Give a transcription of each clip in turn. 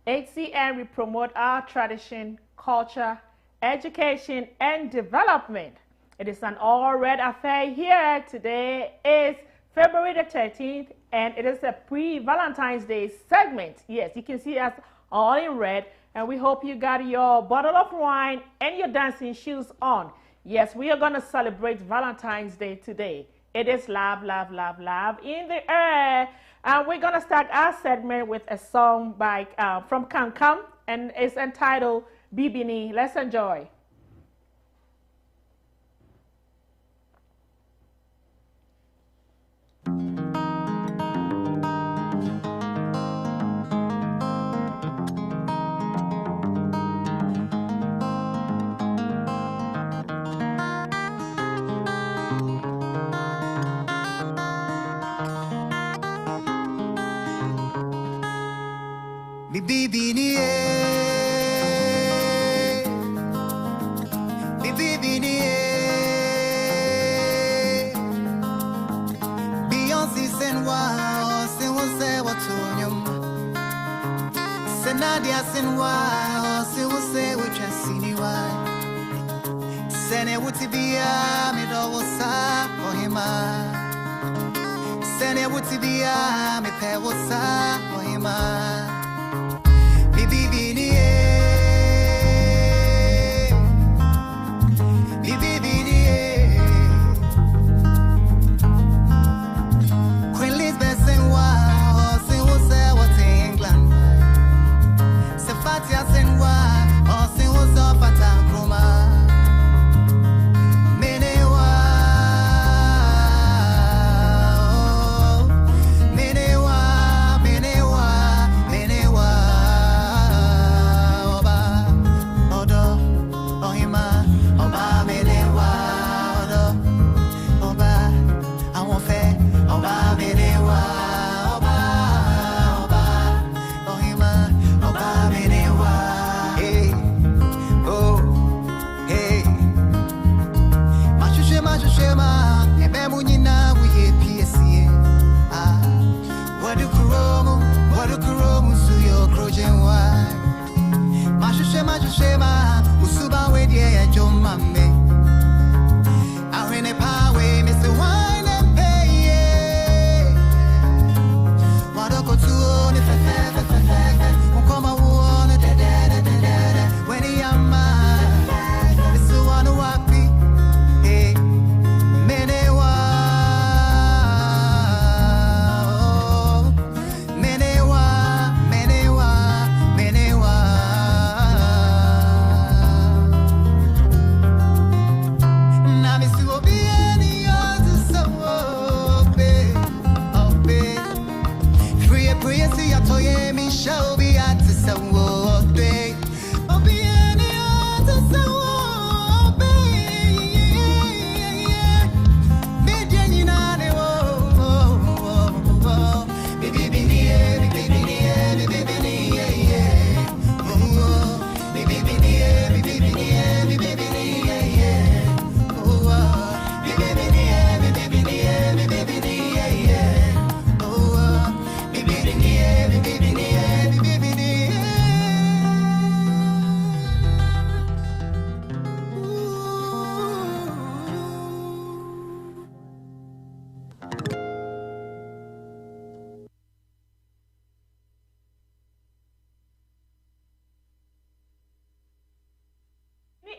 HCN, we promote our tradition, culture, education, and development. It is an all-red affair here. Today is February the 13th, and it is a pre-Valentine's Day segment. Yes, you can see us all in red, and we hope you got your bottle of wine and your dancing shoes on. Yes, we are going to celebrate Valentine's Day today. It is love, love, love, love in the air. And we're going to start our segment with a song by from Kankam, and it's entitled Bibini. Let's enjoy. Bibini, Bibini, Beyonce Senwa, Senwase Watunium, Senadia Senwa, Senwase Wichasiniwa, Sene Wutibia, Midosa, Ohima, Sene Wutibia, Mipewosa, Ohima.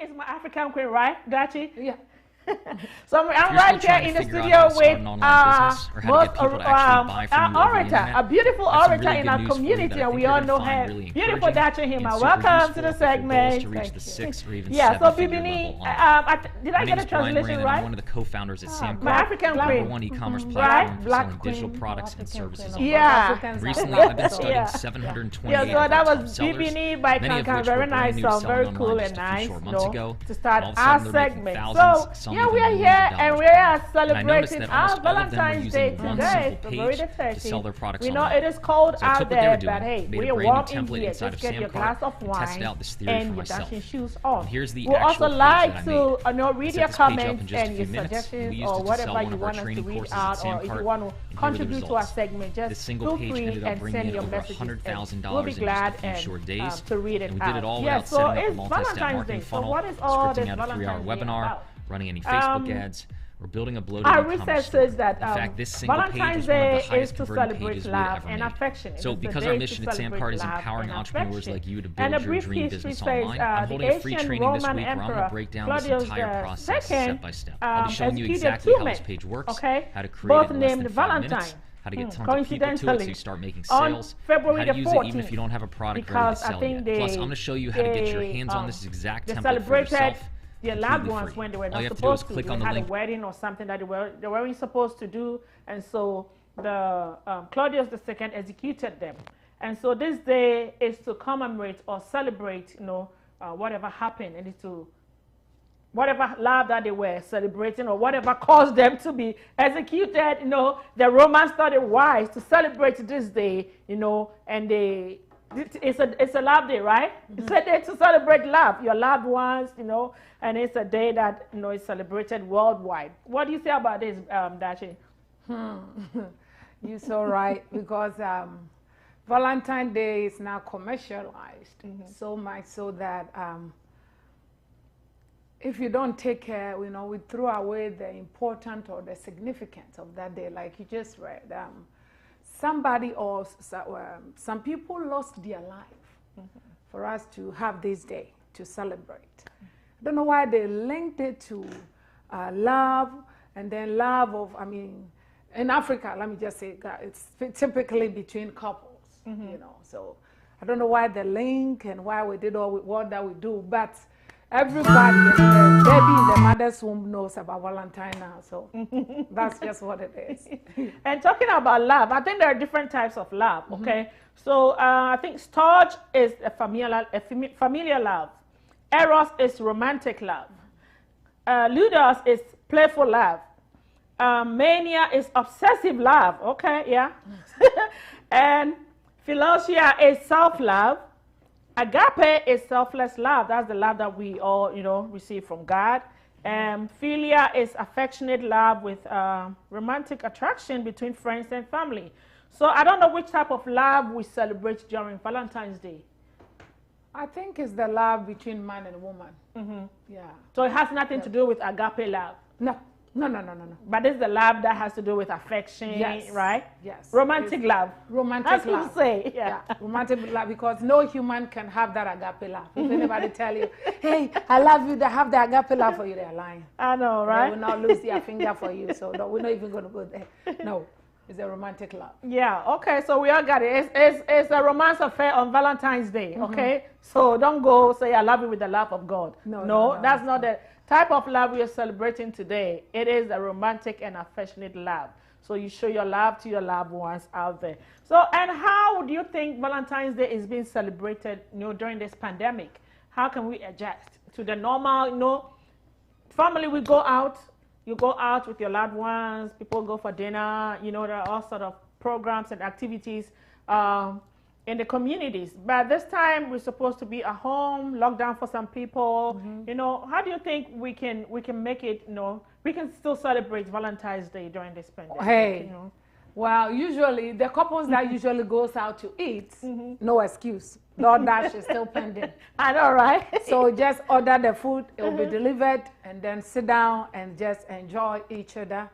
Is my African queen, right? Got you? Yeah. So I'm right here in the studio with orator, a beautiful orator in our community, and we all know her. Beautiful Dacha Hima. Welcome to the segment. Yeah, so Bibini, did I get the translation right? I'm one of the co-founders at Samco, My African the Queen. number one e-commerce platform for selling digital products and services. Yeah. Recently, I've been studying 728 Yeah, so that was sellers, Bibini by many of Kankan. which Very were brand nice new, song, very selling cool online and just a few nice. short months ago. To start All of a our sudden, they're making segment. thousands, So some yeah, even we are millions here of and dollars we are per month. And I noticed celebrating that our almost all of them were Valentine's Day using one today, simple February the page to 13th. sell their products We know online. it is cold So I out took what they there, were doing, but hey, made we a are brand warm new in template here. inside Just of get your Samcart glass of and wine tested out this theory and for your myself. dancing shoes on. And here's the We'll actual also page like that I to read Set your this page up in comments just a and few your minutes. suggestions We used or it to whatever sell one you of our want us to training read courses at out, or if you Samcart, want to and here were the contribute to our results. segment, This just single feel page free ended up and bringing send in your over messages. $100,000 We'll be in glad just a few short days. to read it And we out. did it all Yeah, without so setting up a it's multi-step Valentine's marketing Day. So funnel, what is all this scripting out a 3-hour Valentine's Day webinar, about? running any Facebook ads, or building a bloated Our e-commerce research store. says that In fact, this single Valentine's page is one of Day the is highest to converting celebrate pages we've love ever and made. affection. So It is the because day our to mission at celebrate Samcart is love empowering and entrepreneurs affection. like you to And build a your brief dream history business says online, I'm the holding a free ancient training this Roman week where I'm going Emperor to break down this Claudius entire process II, step by step. I'll be showing you executed exactly two how this men, page works, okay, how to create both it in less named than 5 Valentine. minutes, how to get tons of people to it so Coincidentally, you start making on sales, February how to the use it even 14th, if you don't have a product ready because to I sell think yet. Plus, I'm going to show you how to get your hands on this exact they template for celebrated yourself. their loved completely ones free. when they were All not you have to do is supposed to. click They on the had link. a wedding or something that they weren't supposed to do, and so the Claudius II executed them. And so this day is to commemorate or celebrate, whatever happened, and it's to whatever love that they were celebrating or whatever caused them to be executed. The Romans thought it wise to celebrate this day, and it's a love day, right? Mm-hmm. It's a day to celebrate love, your loved ones, and it's a day that is celebrated worldwide. What do you say about this, Dachi? You're so right, because Valentine's Day is now commercialized, so much so that if you don't take care, we throw away the importance or the significance of that day, like you just read. Somebody or some people lost their life for us to have this day to celebrate. I don't know why they linked it to love, and then love of, in Africa, let me just say, it's typically between couples, so I don't know why the link and why we did all that we do, but everybody, the baby in the mother's womb knows about Valentine now, so that's just what it is. And talking about love, I think there are different types of love, okay? So I think storge is a familiar love. Eros is romantic love. Ludus is playful love. Mania is obsessive love, okay, yeah. And philosia is self-love. Agape is selfless love. That's the love that we all, receive from God. Philia is affectionate love with romantic attraction between friends and family. So I don't know which type of love we celebrate during Valentine's Day. I think it's the love between man and woman. Yeah. So it has nothing to do with agape love. No. But it's the love that has to do with affection, right? Yes. Romantic love. Romantic love. That's what you say. Yeah. Romantic love, because no human can have that agape love. If anybody tell you, hey, I love you, they have the agape love for you, they're lying. I know, right? They will not lose their finger for you, so no, we're not even going to go there. No. It's a romantic love. Yeah, okay, so we all got it. It's a romance affair on Valentine's Day, okay? So don't go say, I love you with the love of God. No, that's not the type of love we are celebrating today. It is a romantic and affectionate love. So you show your love to your loved ones out there. So, and how do you think Valentine's Day is being celebrated, during this pandemic? How can we adjust to the normal, family, we go out. You go out with your loved ones, people go for dinner, there are all sort of programs and activities in the communities. But this time we're supposed to be at home, locked down for some people. How do you think we can make it, we can still celebrate Valentine's Day during this pandemic? Hey, well, usually the couples that usually goes out to eat, no excuse. DoorDash is still pending. I know, right? So just order the food, it will be delivered, and then sit down and just enjoy each other.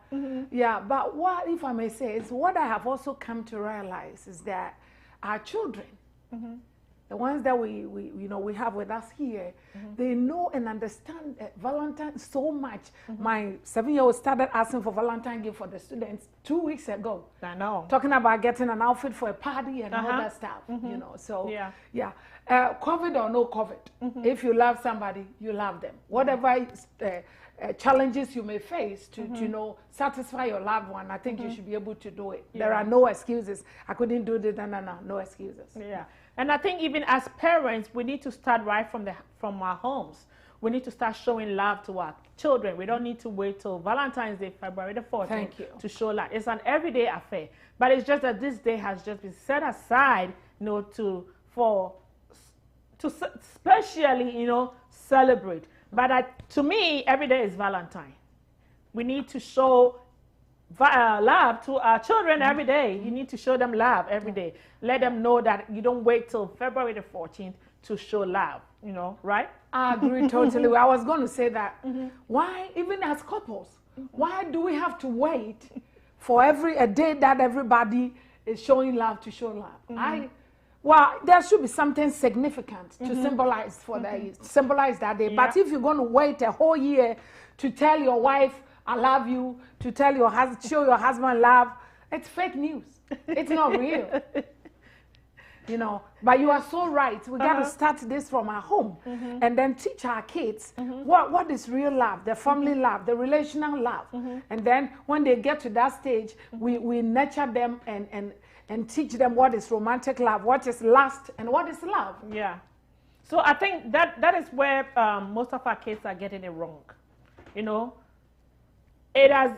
Yeah, but what, if I may say, is what I have also come to realize is that our children, the ones that we have with us here, they know and understand Valentine so much. My 7-year-old started asking for Valentine gift for the students 2 weeks ago. I know. Talking about getting an outfit for a party and all that stuff, So, yeah. COVID or no COVID, if you love somebody, you love them. Whatever challenges you may face to satisfy your loved one, I think you should be able to do it. There are no excuses. I couldn't do this, no excuses. Yeah. And I think even as parents, we need to start right from our homes. We need to start showing love to our children. We don't need to wait till Valentine's Day, February the 14th, to show love. It's an everyday affair. But it's just that this day has just been set aside, to specially, celebrate. But to me, every day is Valentine. We need to show love to our children every day. You need to show them love every day. Let them know that you don't wait till February the 14th to show love, right? I agree totally. I was going to say that. Why, even as couples, why do we have to wait for a day that everybody is showing love to show love? Well, there should be something significant to symbolize symbolize that day. Yeah. But if you're going to wait a whole year to tell your wife, I love you, to tell show your husband love, it's fake news. It's not real. But you are so right. We got to start this from our home and then teach our kids what is real love, the family love, the relational love. And then when they get to that stage, we nurture them and teach them what is romantic love, what is lust, and what is love. Yeah. So I think that is where most of our kids are getting it wrong. It has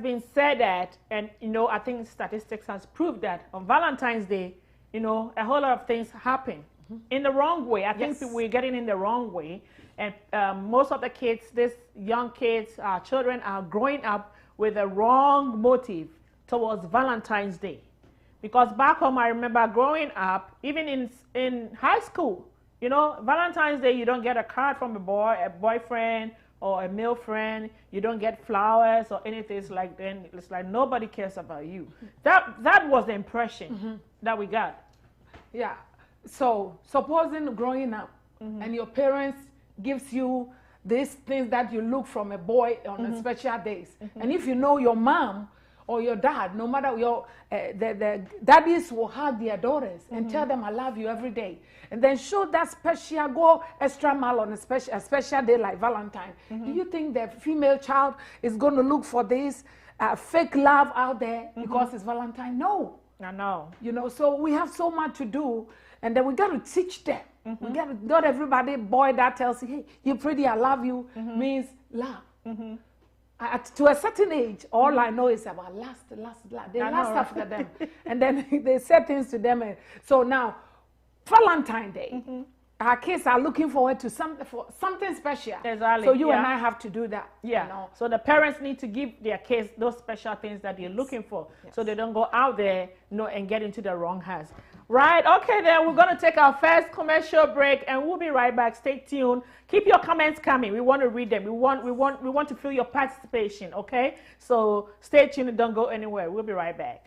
been said that, and I think statistics has proved that on Valentine's Day, a whole lot of things happen in the wrong way. I think we're getting in the wrong way, and most of the kids, these young kids, our children, are growing up with a wrong motive towards Valentine's Day. Because back home, I remember growing up, even in high school, Valentine's Day, you don't get a card from a boyfriend, or a male friend. You don't get flowers or anything. It's like nobody cares about you. That was the impression that we got. Yeah. So supposing growing up and your parents gives you these things that you look from a boy on special days, and if you know your mom or your dad, no matter the daddies will hug their daughters and tell them I love you every day, and then show that special, go extra mile on a special day like Valentine. Do you think the female child is going to look for this fake love out there because it's Valentine? No. I know. So we have so much to do, and then we got to teach them. We got to, not everybody boy that tells you, hey, you're pretty, I love you, means love. To a certain age, all I know is about lust. They lust after them. And then they say things to them. And so now, Valentine's Day, our kids are looking forward to something special. Exactly. So you and I have to do that. Yeah. So the parents need to give their kids those special things that they're looking for, so they don't go out there, and get into the wrong hands. Right. Okay. Then we're going to take our first commercial break, and we'll be right back. Stay tuned. Keep your comments coming. We want to read them. We want to feel your participation. Okay. So stay tuned and don't go anywhere. We'll be right back.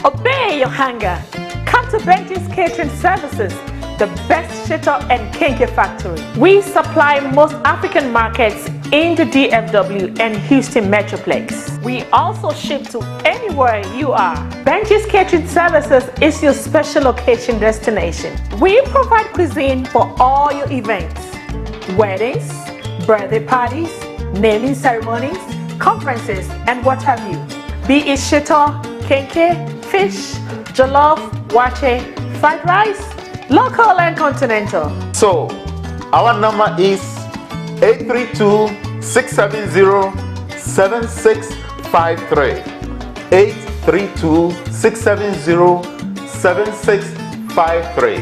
Obey your hunger. Come to Benji's Catering Services, the best shitter and kinky factory. We supply most African markets in the DFW and Houston Metroplex. We also ship to anywhere you are. Benji's Catering Services is your special location destination. We provide cuisine for all your events, weddings, birthday parties, naming ceremonies, conferences, and what have you. Be it shitter, kinky, fish, jollof, wache, fried rice, local and continental. So, our number is 832-670-7653. 832-670-7653.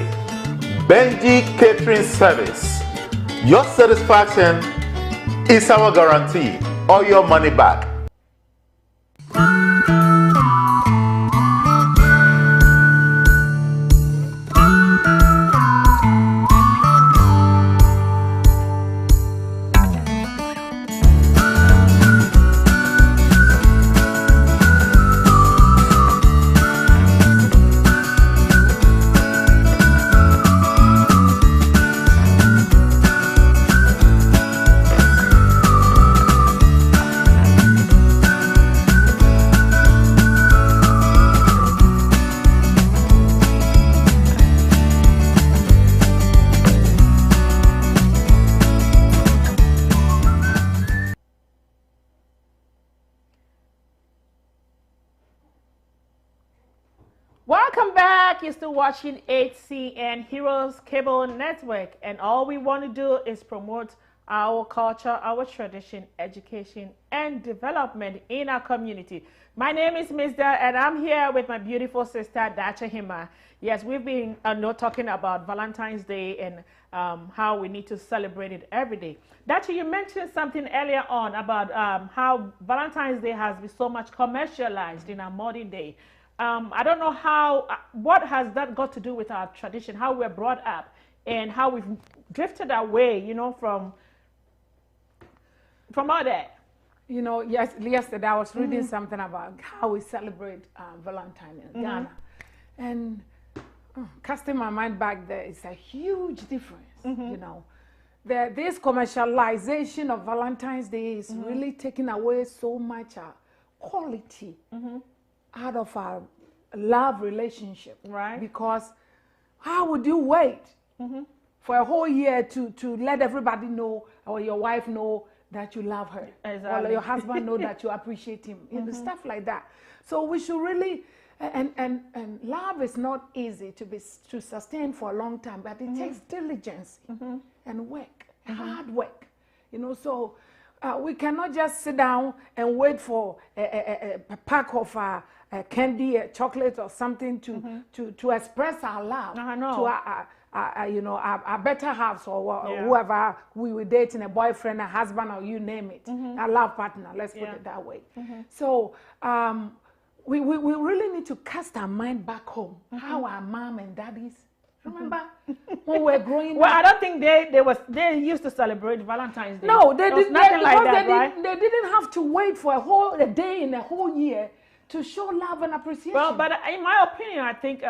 Benji Catering Service. Your satisfaction is our guarantee, or your money back. Welcome back. You're still watching HCN Heroes Cable Network, and all we want to do is promote our culture, our tradition, education, and development in our community. My name is Mr. and I'm here with my beautiful sister, Dacha Hima. Yes, we've been talking about Valentine's Day and how we need to celebrate it every day. Dacha, you mentioned something earlier on about how Valentine's Day has been so much commercialized in our modern day. I don't know what has that got to do with our tradition, how we're brought up, and how we've drifted away, you know, from all that. You know, yesterday I was reading something about how we celebrate Valentine in Ghana. And casting my mind back there, it's a huge difference, you know. This commercialization of Valentine's Day is really taking away so much quality out of our love relationship, right? Because how would you wait for a whole year to let everybody know, or your wife know that you love her, or your husband know that you appreciate him, you know, stuff like that. So we should really, and love is not easy to sustain for a long time, but it takes diligence and work, hard work, you know. So we cannot just sit down and wait for a pack of candy, chocolate, or something to express our love to you know, our better halves, or whoever we were dating, a boyfriend, a husband, or you name it, a love partner. Let's put it that way. So we really need to cast our mind back home. How our mom and daddies. Remember when we were growing up? Well, I don't think they used to celebrate Valentine's Day. No, they didn't. Nothing like that, right? They didn't have to wait for a day in a whole year to show love and appreciation. Well, but in my opinion, I think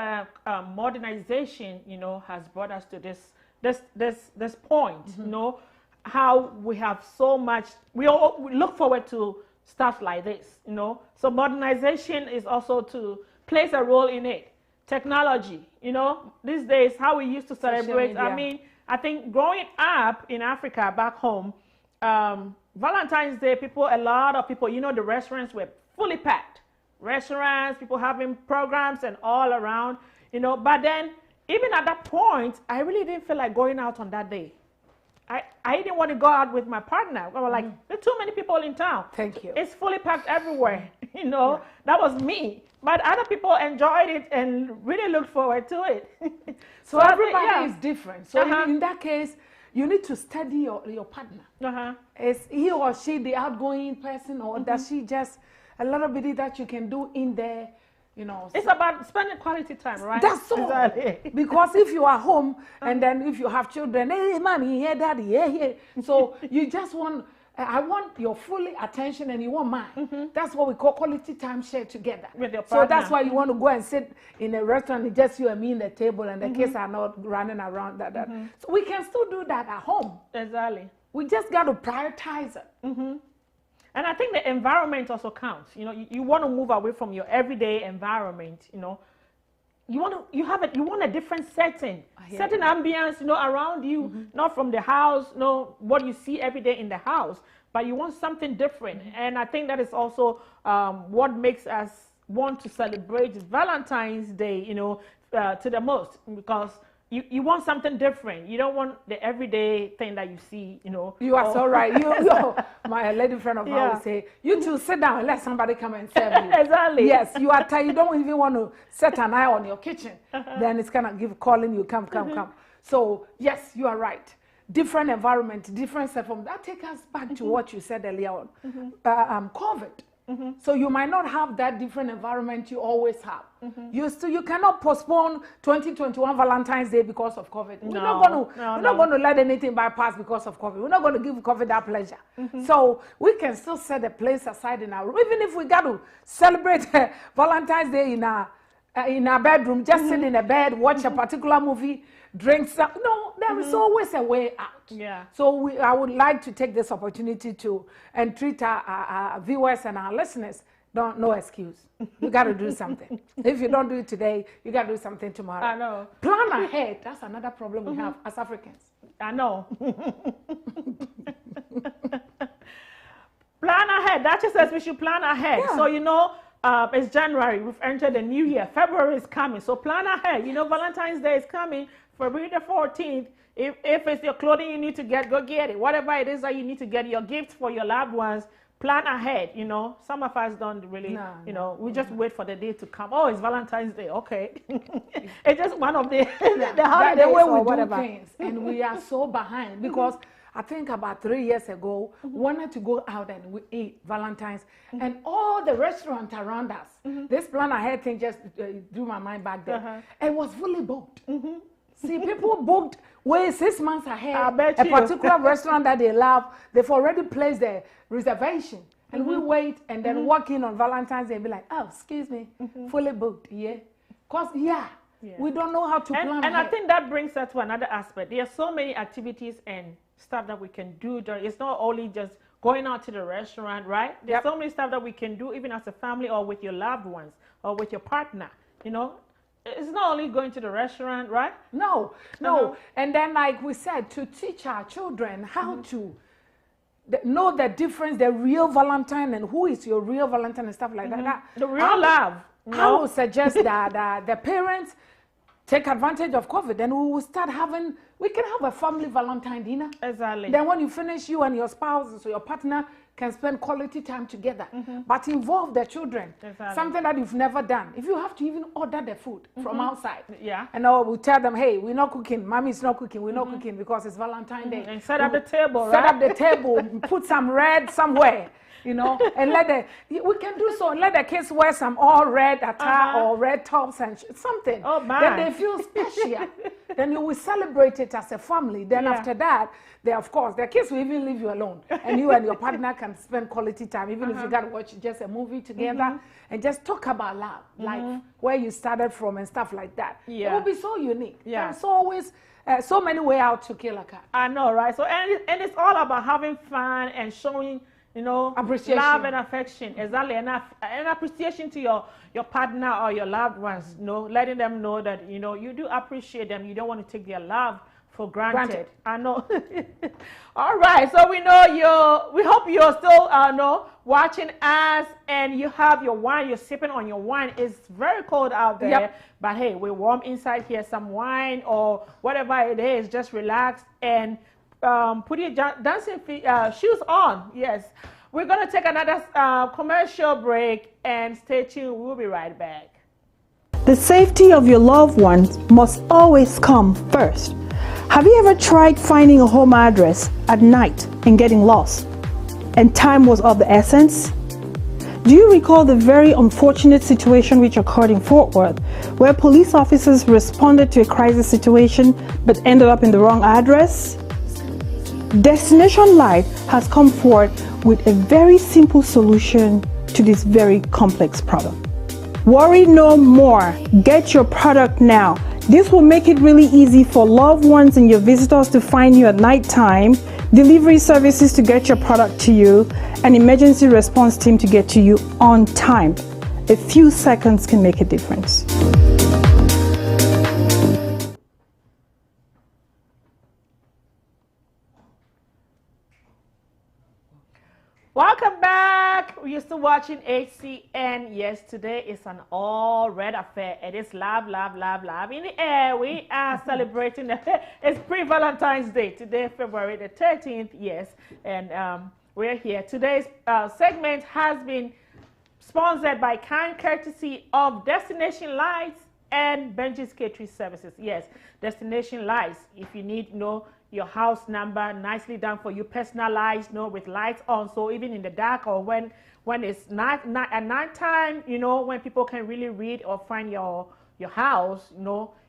modernization, you know, has brought us to this point. You know, how we have so much. We look forward to stuff like this. You know, so modernization is also plays a role in it. Technology, you know, these days, how we used to celebrate. I mean, I think growing up in Africa, back home, Valentine's Day, a lot of people, you know, the restaurants were fully packed. Restaurants, people having programs and all around, you know. But then, even at that point, I really didn't feel like going out on that day. I didn't want to go out with my partner. I was like, there are too many people in town. Thank you. It's fully packed everywhere, you know. That was me. But other people enjoyed it and really looked forward to it. So everybody is different. So in that case, you need to study your partner. Is he or she the outgoing person, or does she just a little bit that you can do in there? You know, it's about spending quality time, right? That's all. Exactly. Because if you are home and then if you have children, hey, mommy, here, daddy, here. So you just want, I want your full attention and you want mine. That's what we call quality time shared together. With your partner. So that's why you want to go and sit in a restaurant and just you and me in the table and the kids are not running around. So we can still do that at home. Exactly. We just got to prioritize it. And I think the environment also counts. You know, you want to move away from your everyday environment. You know, you want a different setting, certain ambience. You know, around you, not from the house. No, what you see every day in the house, but you want something different. And I think that is also what makes us want to celebrate Valentine's Day. You know, to the most, because you want something different. You don't want the everyday thing that you see, you know. You are so right. My lady friend of mine would say, you two sit down and let somebody come and serve you. Exactly. Yes, you are tired. You don't even want to set an eye on your kitchen. Then it's going to calling you, come. So, yes, you are right. Different environment, different setup. That takes us back to what you said earlier on. COVID. So you might not have that different environment you always have. You cannot postpone 2021 Valentine's Day because of COVID. We're not going to let anything bypass because of COVID. We're not going to give COVID that pleasure. So we can still set a place aside in our room. Even if we got to celebrate Valentine's Day in our bedroom, just sit in a bed, watch a particular movie, drink some. No, there is always a way out. Yeah. So I would like to take this opportunity to treat our viewers and our listeners. No excuse. You got to do something. If you don't do it today, you got to do something tomorrow. I know. Plan ahead. That's another problem we have as Africans. I know. Plan ahead. That just says we should plan ahead. Yeah. So, you know, it's January. We've entered the new year. February is coming. So plan ahead. You know, Valentine's Day is coming. February the 14th. If it's your clothing you need to get, go get it. Whatever it is that you need to get, your gifts for your loved ones, plan ahead. You know, some of us don't really, we just wait for the day to come. Oh, it's Valentine's Day. Okay. It's just one of the, the holidays the way or we whatever. do things. And we are so behind because I think about 3 years ago, wanted to go out and we eat Valentine's, and all the restaurants around us, this plan ahead thing just drew my mind back there. It was fully booked. See, people booked way 6 months ahead. A particular restaurant that they love, they've already placed their reservation. And we wait and then walk in on Valentine's Day and be like, oh, excuse me, fully booked, yeah. Because, we don't know how to plan And ahead. I think that brings us to another aspect. There are so many activities and stuff that we can do. It's not only just going out to the restaurant, right? There's so many stuff that we can do even as a family or with your loved ones or with your partner, you know. It's not only going to the restaurant, right? No. And then, like we said, to teach our children how to know the difference, the real Valentine and who is your real Valentine and stuff like that. The real love. I would suggest that the parents take advantage of COVID and we will start having, we can have a family Valentine dinner. Exactly. Then when you finish, you and your spouse, so your partner can spend quality time together, but involve the children. Exactly. Something that you've never done. If you have to even order the food from outside, and we'll tell them, hey, we're not cooking, mommy's not cooking, we're not cooking because it's Valentine's Day. And set up the table, Set up the table, put some red somewhere, you know, and we can do so, and let the kids wear some all red attire or red tops and something. Oh, man. Then they feel special. Then you will celebrate it as a family. Then after that, of course, the kids will even leave you alone. And you and your partner can spend quality time, even if you got to watch just a movie together and just talk about love, like where you started from and stuff like that. It will be so unique. There's always so many ways out to kill a cat. I know, right? So, and it's all about having fun and showing, you know, appreciation. Love and affection. Exactly. And appreciation to your partner or your loved ones, you know, letting them know that, you know, you do appreciate them. You don't want to take their love for granted. I know. All right. So we hope you're still watching us and you have your wine, you're sipping on your wine. It's very cold out there. But hey, we're warm inside here. Some wine or whatever it is, just relax and put your dancing shoes on. Yes. We're going to take another commercial break and stay tuned. We'll be right back. The safety of your loved ones must always come first. Have you ever tried finding a home address at night and getting lost? And time was of the essence? Do you recall the very unfortunate situation which occurred in Fort Worth, where police officers responded to a crisis situation but ended up in the wrong address? Destination Light has come forward with a very simple solution to this very complex problem. Worry no more. Get your product now. This will make it really easy for loved ones and your visitors to find you at nighttime, delivery services to get your product to you, and emergency response team to get to you on time. A few seconds can make a difference. Welcome back. You're still watching HCN. Yes, today is an all red affair. It is love, love, love, love in the air. We are celebrating. It's pre-Valentine's Day today, February the 13th. Yes, and we're here. Today's segment has been sponsored by kind courtesy of Destination Lights and Benji's Catering Services. Yes, Destination Lights. If you need, your house number nicely done for you, personalized, with lights on, so even in the dark or when it's at nighttime, when people can really read or find your house,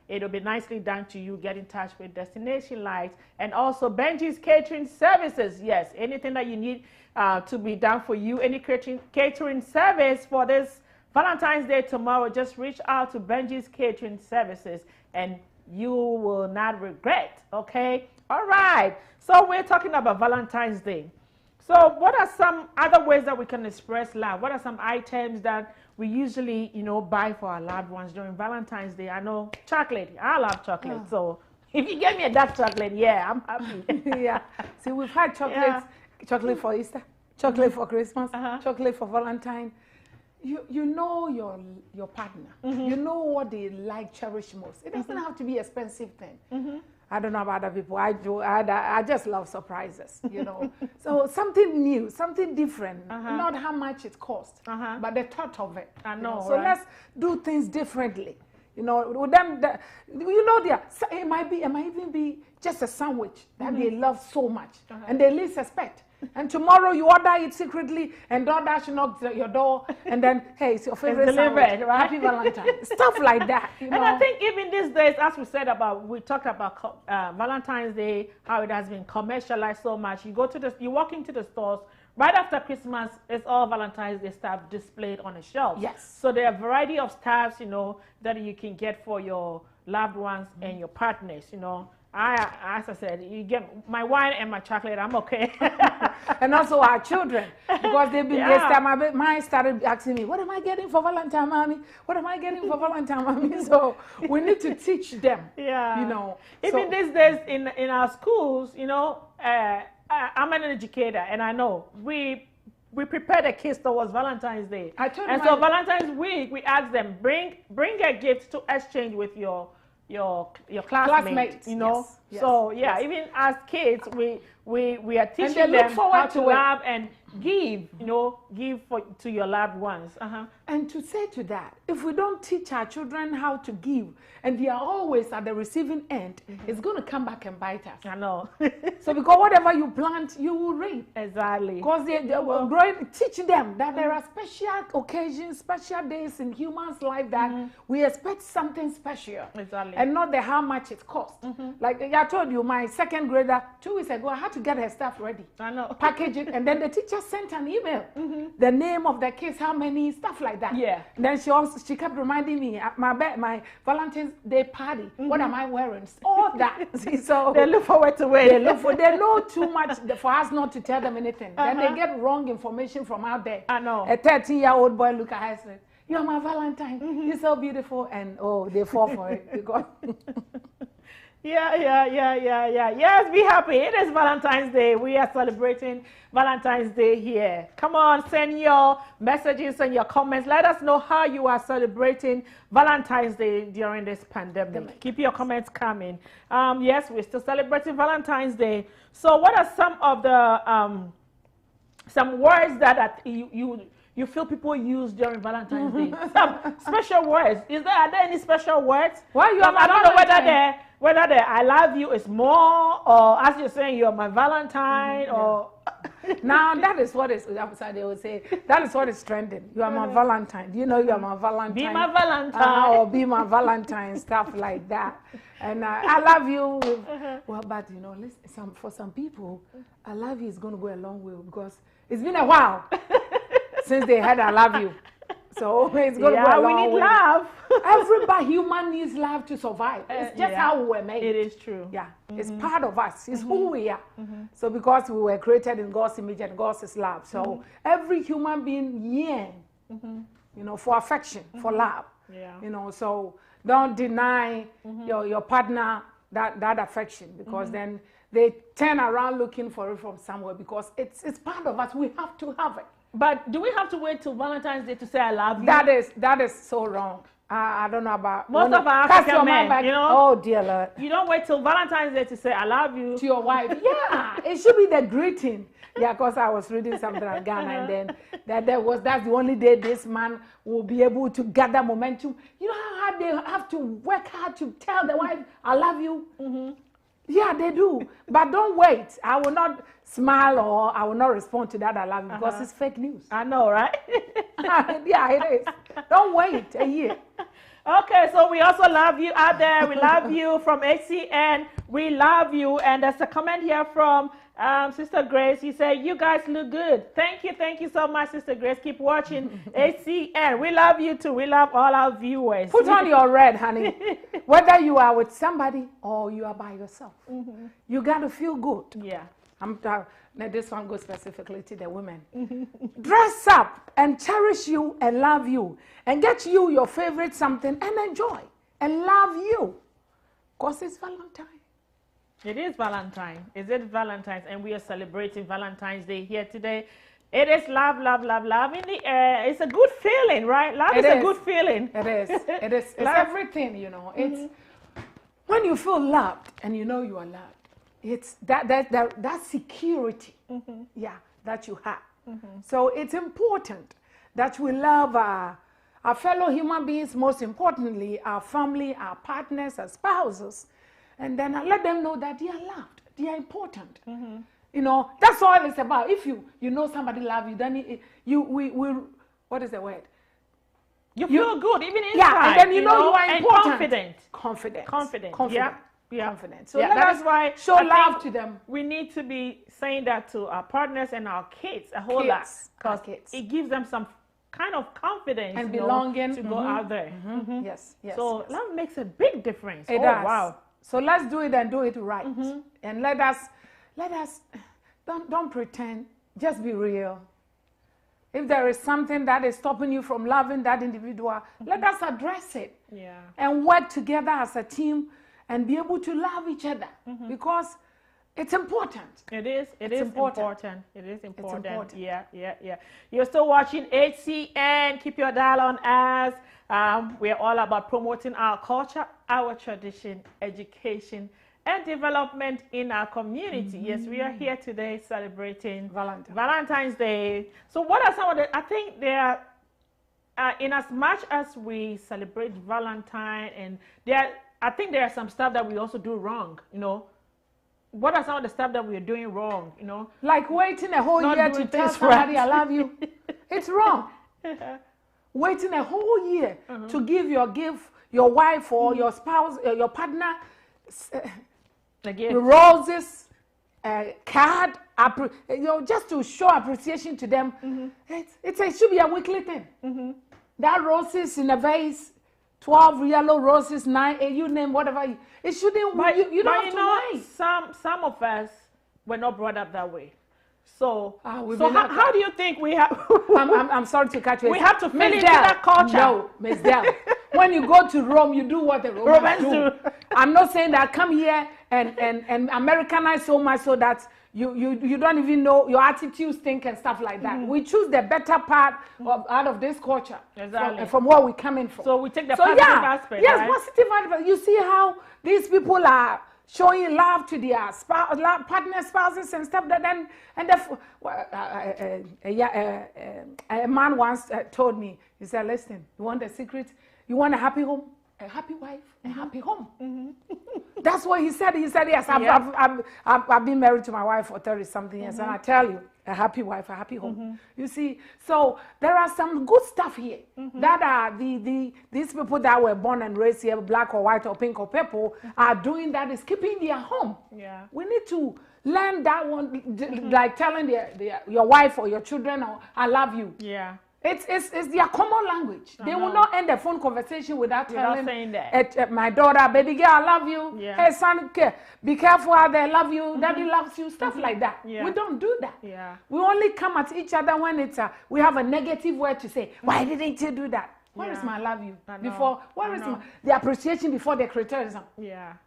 it'll be nicely done to you. Get in touch with Destination Lights and also Benji's Catering Services. Yes, anything that you need to be done for you, any catering service for this Valentine's Day tomorrow, just reach out to Benji's Catering Services and you will not regret, okay? All right, so we're talking about Valentine's Day. So what are some other ways that we can express love? What are some items that we usually, buy for our loved ones during Valentine's Day? I know chocolate. I love chocolate. So if you get me a dark chocolate, yeah, I'm happy. Yeah. See, we've had chocolates, chocolate for Easter, chocolate for Christmas, chocolate for Valentine. you know your partner. You know what they like, cherish most. It doesn't have to be an expensive thing. I don't know about other people. I just love surprises, you know. So something new, something different, not how much it costs, but the thought of it. I know. So let's do things differently. You know, with them, it might even be just a sandwich that they love so much, and they least suspect. And tomorrow you order it secretly, and DoorDash knocks at your door, and then, hey, it's your favorite sandwich. Right? Happy Valentine's. Stuff like that. You know? And I think even these days, as we talked about Valentine's Day, how it has been commercialized so much. You walk into the stores, right after Christmas, it's all Valentine's Day stuff displayed on the shelves. Yes. So there are a variety of stuffs, you know, that you can get for your loved ones and your partners, you know. As I said, you get my wine and my chocolate, I'm okay. And also our children, because mine started asking me, what am I getting for Valentine, Mommy? What am I getting for Valentine, Mommy? So we need to teach them, you know. Even these days in our schools, you know, I'm an educator, and I know we prepare the kids towards Valentine's Day. So Valentine's week, we ask them, bring a gift to exchange with your classmates, you know. Yes. So even as kids, we are teaching them how to love and give, you know, to your loved ones. And to say to that, if we don't teach our children how to give, and they are always at the receiving end, it's going to come back and bite us. I know. So because whatever you plant, you will reap. Exactly. Because they were growing, teach them that there are special occasions, special days in humans' life that we expect something special. Exactly. And not how much it costs. Like I told you, my second grader, 2 weeks ago, I had to get her stuff ready. I know. Package it, and then the teacher sent an email. The name of the kids, how many, stuff like that. Yeah. And then she kept reminding me, my Valentine's Day party, what am I wearing? All that. See, so they look forward to it. They know too much for us not to tell them anything. Then they get wrong information from out there. I know. A 13-year-old boy look at her and said, "You're my Valentine. You're so beautiful." And they fall for it because Yes, be happy. It is Valentine's Day. We are celebrating Valentine's Day here. Come on, send your messages and your comments. Let us know how you are celebrating Valentine's Day during this pandemic. Keep your comments coming. Yes, we're still celebrating Valentine's Day. So what are some of the some words that you feel people use during Valentine's Day? Some special words. Are there any special words? Why you I don't know whether the I love you is more, or as you're saying, you're my Valentine, or... Now, that is what is, they will say, that is what is trending. You are my Valentine. Do you know you are my Valentine? Be my Valentine. Or be my Valentine, stuff like that. And I love you. Well, but, you know, listen, for some people, I love you is going to go a long way because it's been a while since they had I love you. So it's going to go a long way. We need love. Everybody, human needs love to survive. It's just how we were made. It is true. Yeah, it's part of us. It's who we are. So because we were created in God's image and God's love. So every human being yearns, you know, for affection, for love. Yeah. You know, so don't deny your partner that affection because then they turn around looking for it from somewhere because it's part of us. We have to have it. But do we have to wait till Valentine's Day to say I love you? That is so wrong. I don't know about most of our African men, you know. Oh dear Lord! You don't wait till Valentine's Day to say I love you to your wife. Yeah, it should be the greeting. Yeah, because I was reading something on Ghana, and then that's the only day this man will be able to gather momentum. You know how hard they have to work hard to tell the wife I love you. Yeah, they do. But don't wait. I will not smile or I will not respond to that I love you because it's fake news. I know, right? Yeah, it is. Don't wait a year. Okay, so we also love you out there. We love you from HCN. We love you. And there's a comment here from Sister Grace. He said, you guys look good. Thank you so much, Sister Grace. Keep watching HCN. We love you too. We love all our viewers. Put on your red, honey. Whether you are with somebody or you are by yourself, you got to feel good. Yeah. Now this one goes specifically to the women. Dress up and cherish you and love you and get you your favorite something and enjoy and love you because it's Valentine. It is Valentine. Is it Valentine's? And we are celebrating Valentine's Day here today. It is love, love, love, love in the air. It's a good feeling, right? Love is a good feeling. It is. It is. It's everything, you know. It's when you feel loved and you know you are loved. It's that security, yeah, that you have. So it's important that we love our fellow human beings, most importantly, our family, our partners, our spouses, and then I let them know that they are loved, they are important. You know, that's all it's about. If you know somebody loves you, then we what is the word? You feel good, even inside. Yeah, and then you know you are and important. Confident. Yeah. Confident. So that is why show love to them. We need to be saying that to our partners and our kids a whole lot, because it gives them some kind of confidence and belonging to go out there. Yes. So love makes a big difference. It does. Wow. So let's do it and do it right. And let us don't pretend. Just be real. If there is something that is stopping you from loving that individual, let us address it. Yeah. And work together as a team and be able to love each other because it's important. It is. It is important. It is important. It's important. Yeah. You're still watching HCN. Keep your dial on us. We're all about promoting our culture, our tradition, education, and development in our community. Yes, we are here today celebrating Valentine's Day. So what are some of the, I think there are, in as much as we celebrate Valentine, and I think there are some stuff that we also do wrong, you know. What are some of the stuff that we are doing wrong, you know? Like waiting a whole year to tell somebody I love you. It's wrong. Waiting a whole year to give your wife or your spouse, your partner, roses, card, you know, just to show appreciation to them. It should be a weekly thing. That roses in a vase, 12 yellow roses, 9, 8, you name whatever. It shouldn't. But you don't have to wait. Some of us were not brought up that way. So, how do you think we have? I'm sorry to catch you. We have to fit into that culture. No, Ms. Dell. When you go to Rome, you do what the Romans do. I'm not saying that come here and Americanize so much so that you don't even know your attitudes, think, and stuff like that. We choose the better part out of this culture, from where we're coming from. So we take the positive aspect. Yes, right? positive aspect. You see how these people are showing love to their partner, spouses, and stuff. A man once told me, he said, "Listen, you want a secret? You want a happy home, a happy wife, a happy home." That's what he said. He said, "Yes, I've been married to my wife for 30-something years, and I tell you, a happy wife, a happy home." You see, so there are some good stuff here that are these people that were born and raised here, black or white or pink or purple, are doing that is keeping their home. Yeah, we need to learn that one, like telling your wife or your children, "I love you." Yeah. It's their common language. They will not end a phone conversation without saying that. My daughter, baby girl, I love you. Yeah. Hey, son, be careful out there, love you. Daddy loves you. Stuff like that. Yeah. We don't do that. Yeah. We only come at each other when we have a negative word to say. Why didn't you do that? Where is my love you? Where is the appreciation before the criticism? Yeah.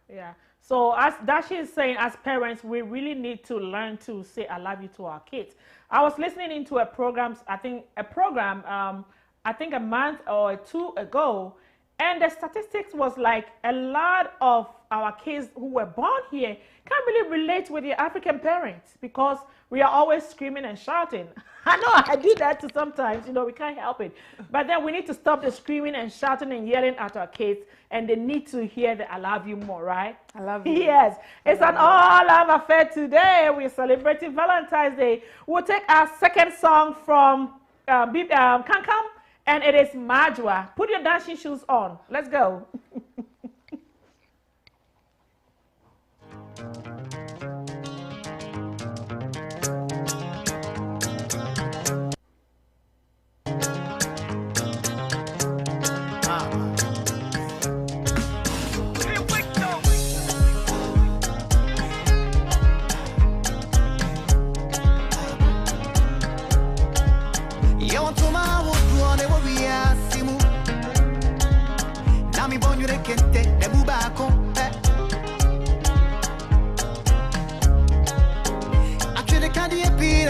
So as Dashi is saying, as parents, we really need to learn to say "I love you" to our kids. I was listening into a program, I think a month or two ago, and the statistics was like a lot of our kids who were born here can't really relate with their African parents because we are always screaming and shouting. I know I do that too sometimes, you know, we can't help it. But then we need to stop the screaming and shouting and yelling at our kids, and they need to hear the "I love you" more, right? I love you. Yes. It's an all-love affair today. We're celebrating Valentine's Day. We'll take our second song from Kankam, and it is Majwa. Put your dancing shoes on. Let's go.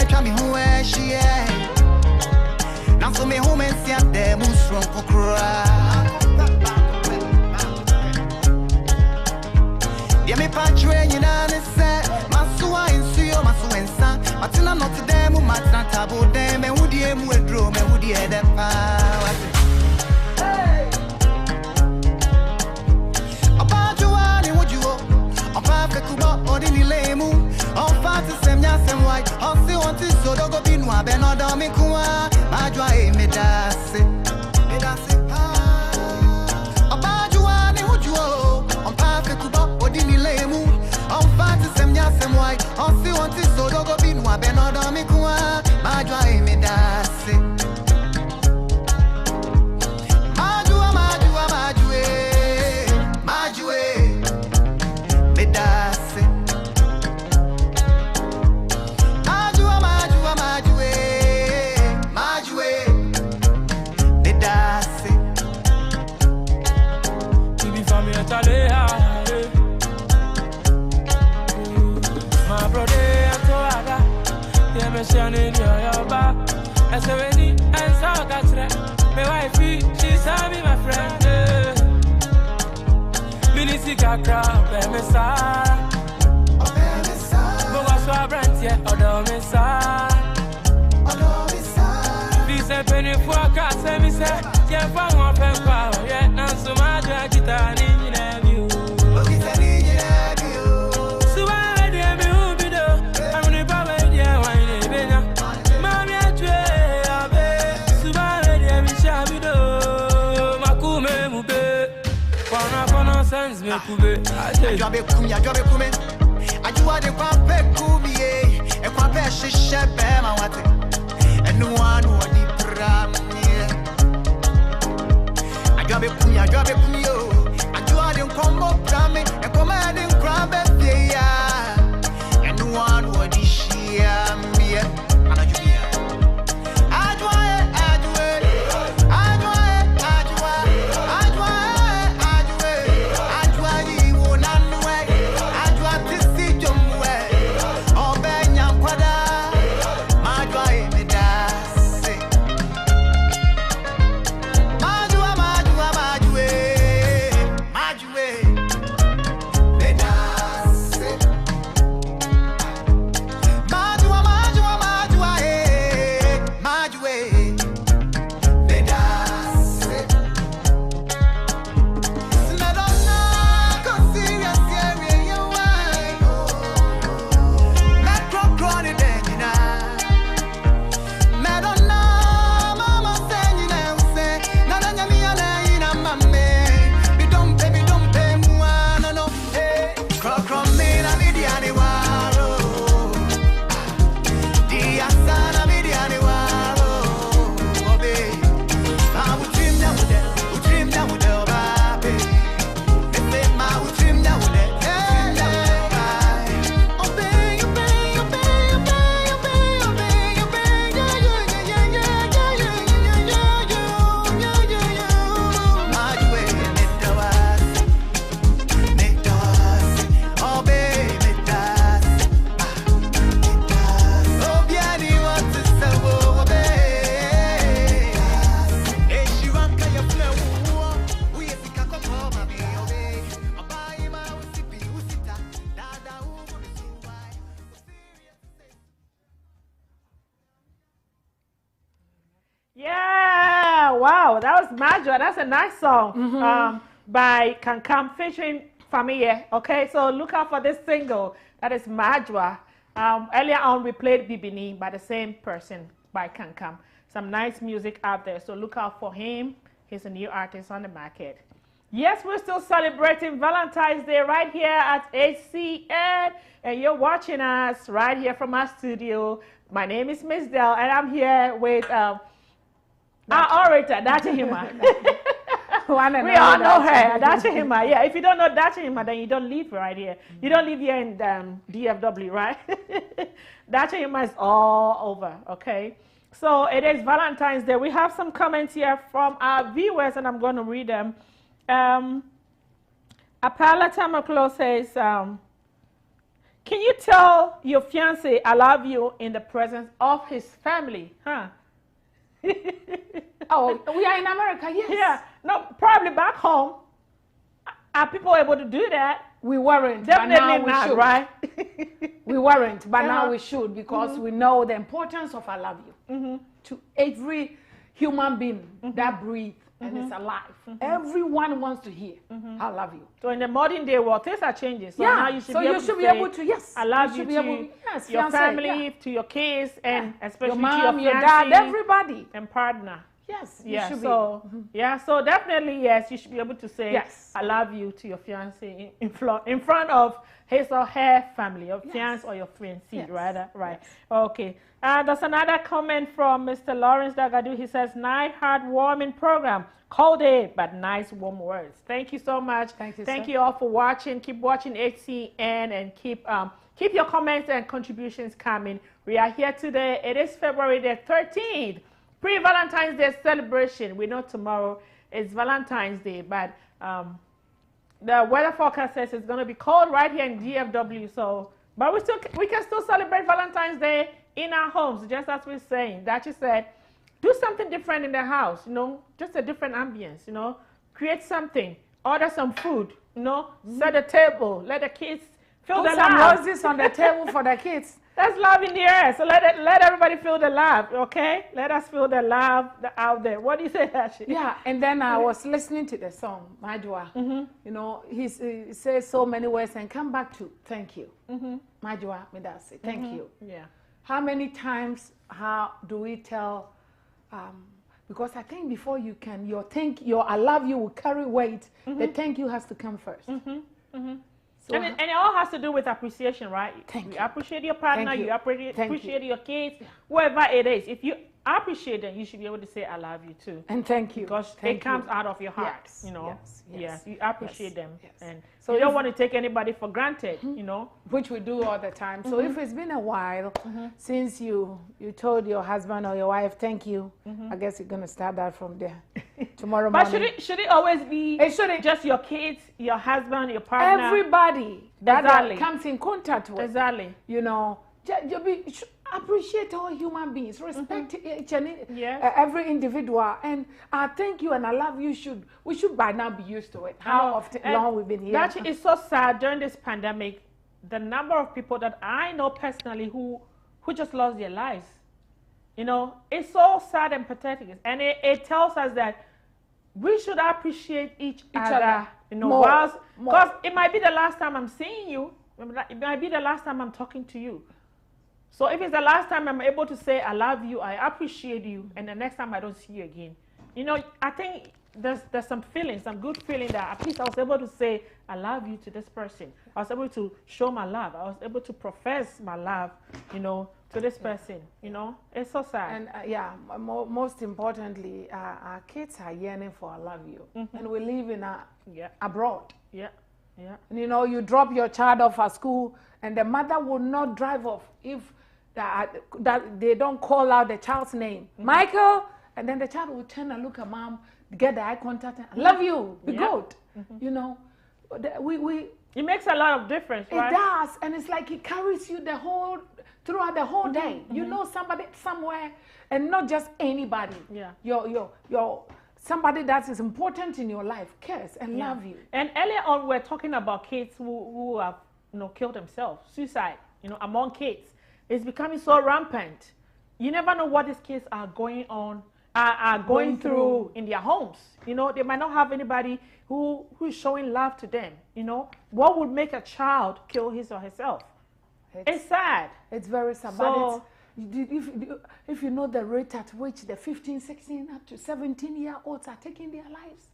Tell me who she is. Yeah, me patching you know the set. Masua in suyo, masu in san. Matina not to them, matna tabo them, and would you move drum, and would you head up? About you, and would you? About the Kuba or the Lemu, on fat to Semia, Sem White, on see what is so dog of Inwa, Benoda Mikua, Majua, Medase. About you, and would you? On path the Kuba or the Lemu, on fat to Semia, Sem White, on see what is so dog of Inwa, Benoda Mikua, Majua, Medase. Majua, Majua, Majue, Majue. Medase Majua, Majua, Majue Majue Medase Tibi fami atalea My brother atoaga Yeme shani yoyoba Esewini ensa okatre Me wifey, she saw me my friend Minisi kakra, me sara Boga swa brand ye, odo me sara Vise penny for kase mi se Ye fa mwa pen kwa, ye nansu madra kita ninyi nebiu Suwa wedi emi ubido Amuni pa wedi e wine benya Mami atwe abe Suwa wedi emi shabido Makume mube Sense me kube Ajobe kumi Ajua de kwa pe kumi E kwa pe shishe be ma wate Enu anu wadi prami Ajobe kumi yo Ajua de nkombo prami E kwa me de nkrambe feya Enu anu wadi shiamie Anajubia Wow, that was Majua. That's a nice song by Kankam featuring Familia. Okay, so look out for this single. That is Majua. Earlier on, we played Bibini by the same person, by Kankam. Some nice music out there, so look out for him. He's a new artist on the market. Yes, we're still celebrating Valentine's Day right here at HCN, and you're watching us right here from our studio. My name is Miss Dell, and I'm here with our orator, Dachi Hima. We all know her, Dachi Hima. Yeah, if you don't know Dachi Hima, then you don't live right here. You don't live here in DFW, right? Dachi Hima is all over, okay? So it is Valentine's Day. We have some comments here from our viewers, and I'm going to read them. Apala Tamaklo says, can you tell your fiancé I love you in the presence of his family? Huh? Oh, we are in America, yes. Yeah, no, probably back home. Are people able to do that? We weren't, Definitely but now we not, should. right? We weren't, but now Uh-huh. we should, because we know the importance of I love you to every human being that breathes and is alive. Everyone wants to hear I love you. So in the modern day world, things are changing. So Yeah, now you should so be you able should to be say, able to, yes. I love You you should be to able- yes, your fiancé, family, yeah. to your kids, and especially Your mom, to your your dad, fiancé everybody. and partner. Yes, you Yeah, should so yeah, so definitely yes, you should be able to say Yes. I love you to your fiancé in front of his or her family, your fiancé or your fiancé, Yes. rather, right? Yes. Okay. There's another comment from Mr. Lawrence Dagadu. He says, nice heartwarming program, cold day, but nice warm words. Thank you so much. Thank you, Thank sir. you all for watching. Keep watching HCN and keep your comments and contributions coming. We are here today. It is February the 13th. Pre-Valentine's Day celebration. We know tomorrow is Valentine's Day, but the weather forecast says it's going to be cold right here in DFW. So, but we can still celebrate Valentine's Day in our homes, just as we're saying. That you said, do something different in the house. You know, just a different ambience. You know, create something, order some food. You know, set a table, let the kids feel Put the some love. roses on the table for the kids. That's love in the air. So let everybody feel the love, okay? Let us feel the love out there. What do you say, Ashley? Yeah, and then I was listening to the song, Majua. You know, he says so many words and come back to thank you. Majua, Midasi, thank you. Yeah. How many times, how do we tell, because I think before you can, your I love you will carry weight, the thank you has to come first. So And it all has to do with appreciation, right? Thank you. Appreciate your partner, Thank you. you appreciate, Thank appreciate your kids, whoever it is. If you appreciate them, you should be able to say, I love you too. and thank you. Because Thank it comes you. out of your heart, Yes, you know. yes, you appreciate yes, them. yes. And So you don't if- want to take anybody for granted, you know. Which we do all the time. So if it's been a while since you told your husband or your wife thank you, I guess you're gonna start that from there tomorrow But morning. should it always be It shouldn't. just your kids, your husband, your partner? Everybody that Exactly. comes in contact with, Exactly. you know, appreciate all human beings, respect each and Yes. every individual, and I thank you and I love you. We should by now be used to it. How often And long we've been here? That is so sad during this pandemic. The number of people that I know personally who just lost their lives. You know, it's so sad and pathetic, and it tells us that we should appreciate each other. You know, More. because it might be the last time I'm seeing you. It might be the last time I'm talking to you. So if it's the last time I'm able to say I love you, I appreciate you, and the next time I don't see you again, you know, I think there's some feeling, some good feeling that at least I was able to say I love you to this person. I was able to show my love. I was able to profess my love, you know, to this person. You know, it's so sad. And most importantly, our kids are yearning for I love you, and we live in abroad. Yeah, yeah. And you know, you drop your child off at school, and the mother will not drive off if that they don't call out the child's name, Michael, and then the child will turn and look at mom, get the eye contact, and love you, be good. You know, It makes a lot of difference, right? it does, and it's like it carries you throughout the whole day. You know somebody somewhere, and not just anybody. Yeah. Your somebody that is important in your life cares and love you. And earlier on, we're talking about kids who have, you know, killed themselves, suicide, you know, among kids. It's becoming so rampant. You never know what these kids are going through in their homes. You know, they might not have anybody who's showing love to them. You know, what would make a child kill his or herself? It's sad. It's very sad. So, But if you know the rate at which the 15, 16, up to 17-year-olds are taking their lives,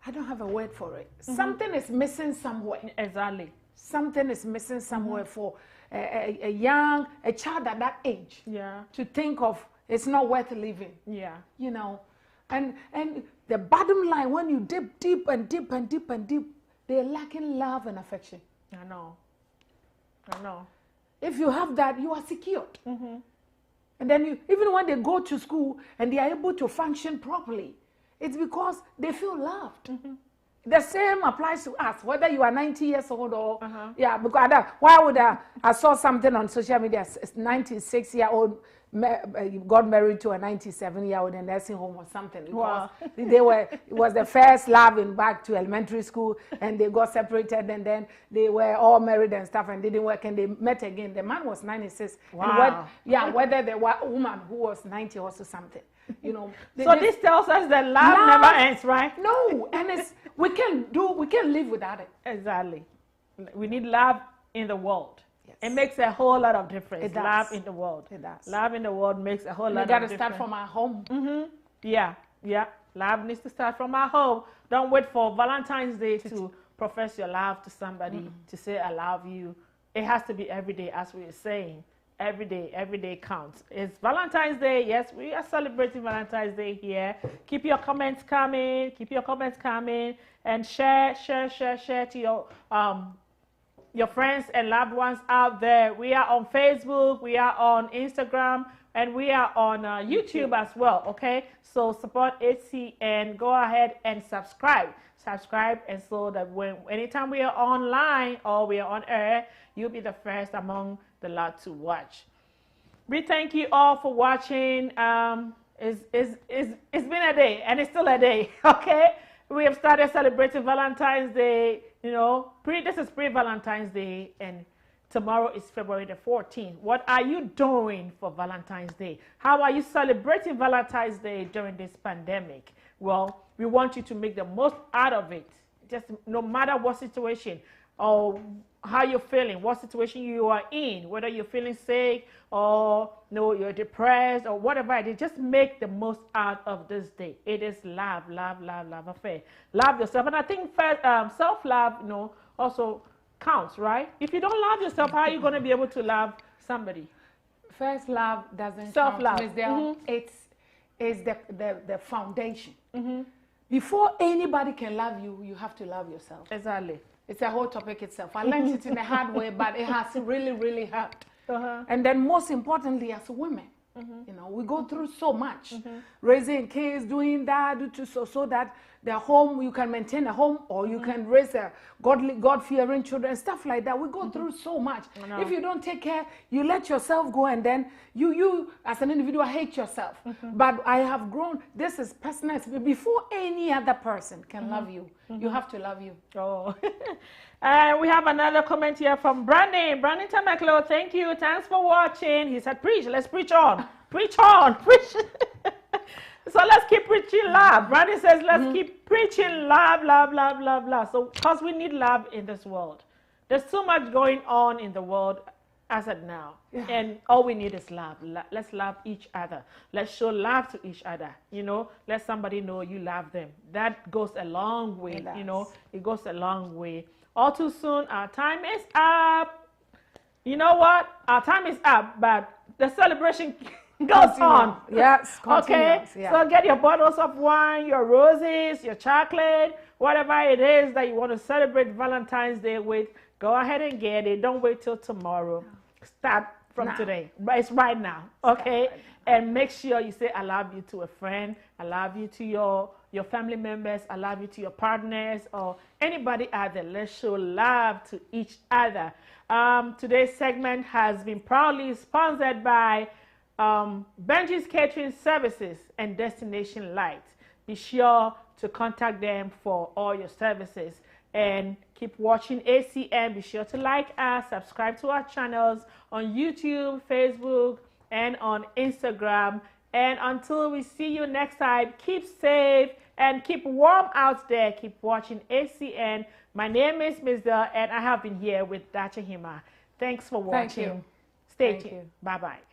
I don't have a word for it. Something is missing somewhere. Exactly. Something is missing somewhere for a child at that age. Yeah. To think of it's not worth living. Yeah. You know, and the bottom line, when you dip deep and deep and deep and deep, they're lacking love and affection. I know. If you have that, you are secured. And then even when they go to school and they are able to function properly, it's because they feel loved. The same applies to us, whether you are 90 years old or, because why would I saw something on social media, 96-year-old got married to a 97-year-old in a nursing home or something. Wow. It was the first love in back to elementary school, and they got separated, and then they were all married and stuff, and didn't work, and they met again. The man was 96. Wow. And whether the woman who was 90 or something, you know. So this tells us that love never ends, right? No, and we can live without it. Exactly. We need love in the world. Yes. It makes a whole lot of difference. It does. Love in the world. It does. Love in the world makes a whole lot of We got difference. to start from our home. Yeah. Love needs to start from our home. Don't wait for Valentine's Day to profess your love to somebody, to say I love you. It has to be every day, as we were saying. Every day counts. It's Valentine's Day. Yes, we are celebrating Valentine's Day here. Keep your comments coming. And share to your friends and loved ones out there. We are on Facebook, we are on Instagram, and we are on YouTube as well, okay? So support HCN. Go ahead and subscribe, and so that anytime we are online or we are on air, you'll be the first among the lot to watch. We thank you all for watching. It's been a day, and it's still a day, okay? We have started celebrating Valentine's Day. You know, this is pre-Valentine's Day, and tomorrow is February the 14th. What are you doing for Valentine's Day? How are you celebrating Valentine's Day during this pandemic? Well, we want you to make the most out of it, just no matter what situation or how you're feeling, what situation you are in, whether you're feeling sick or you're depressed or whatever it is, just make the most out of this day. It is love affair. Love yourself. And I think self-love, also counts, right? If you don't love yourself, how are you going to be able to love somebody? First love doesn't self-love. Count. It's the foundation. Before anybody can love you, you have to love yourself. Exactly. It's a whole topic itself. I learned it in a hard way, but it has really, really helped. And then most importantly, as women, we go through so much. Raising kids, doing that, so that the home, you can maintain a home, or you can raise a God-fearing children, stuff like that. We go through so much. If you don't take care, you let yourself go, and then you as an individual hate yourself. But I have grown. This is personal. Before any other person can love you, you have to love you. Oh. And we have another comment here from Brandon. Brandon Tamaklo, thank you. Thanks for watching. He said, preach. Let's preach on. Preach on. Preach. So let's keep preaching love. Brandon says, let's keep preaching love. So, because we need love in this world. There's so much going on in the world as of now. Yeah. And all we need is love. Let's love each other. Let's show love to each other. Let somebody know you love them. That goes a long way. It goes a long way. All too soon, our time is up. You know what? Our time is up, but the celebration goes on. Yes, okay? Yeah. So get your bottles of wine, your roses, your chocolate, whatever it is that you want to celebrate Valentine's Day with. Go ahead and get it. Don't wait till tomorrow. Start from today. It's right now. Okay? And make sure you say, I love you to a friend. I love you to your family members. I love you to your partners or anybody out there. Let's show love to each other. Today's segment has been proudly sponsored by Benji's Catering Services and Destination Lights. Be sure to contact them for all your services. And keep watching ACN. Be sure to like us, subscribe to our channels on YouTube, Facebook, and on Instagram. And until we see you next time, keep safe and keep warm out there. Keep watching ACN. My name is Ms. Del, and I have been here with Dacha Hima. Thanks for watching. Thank you. Stay tuned. Bye-bye.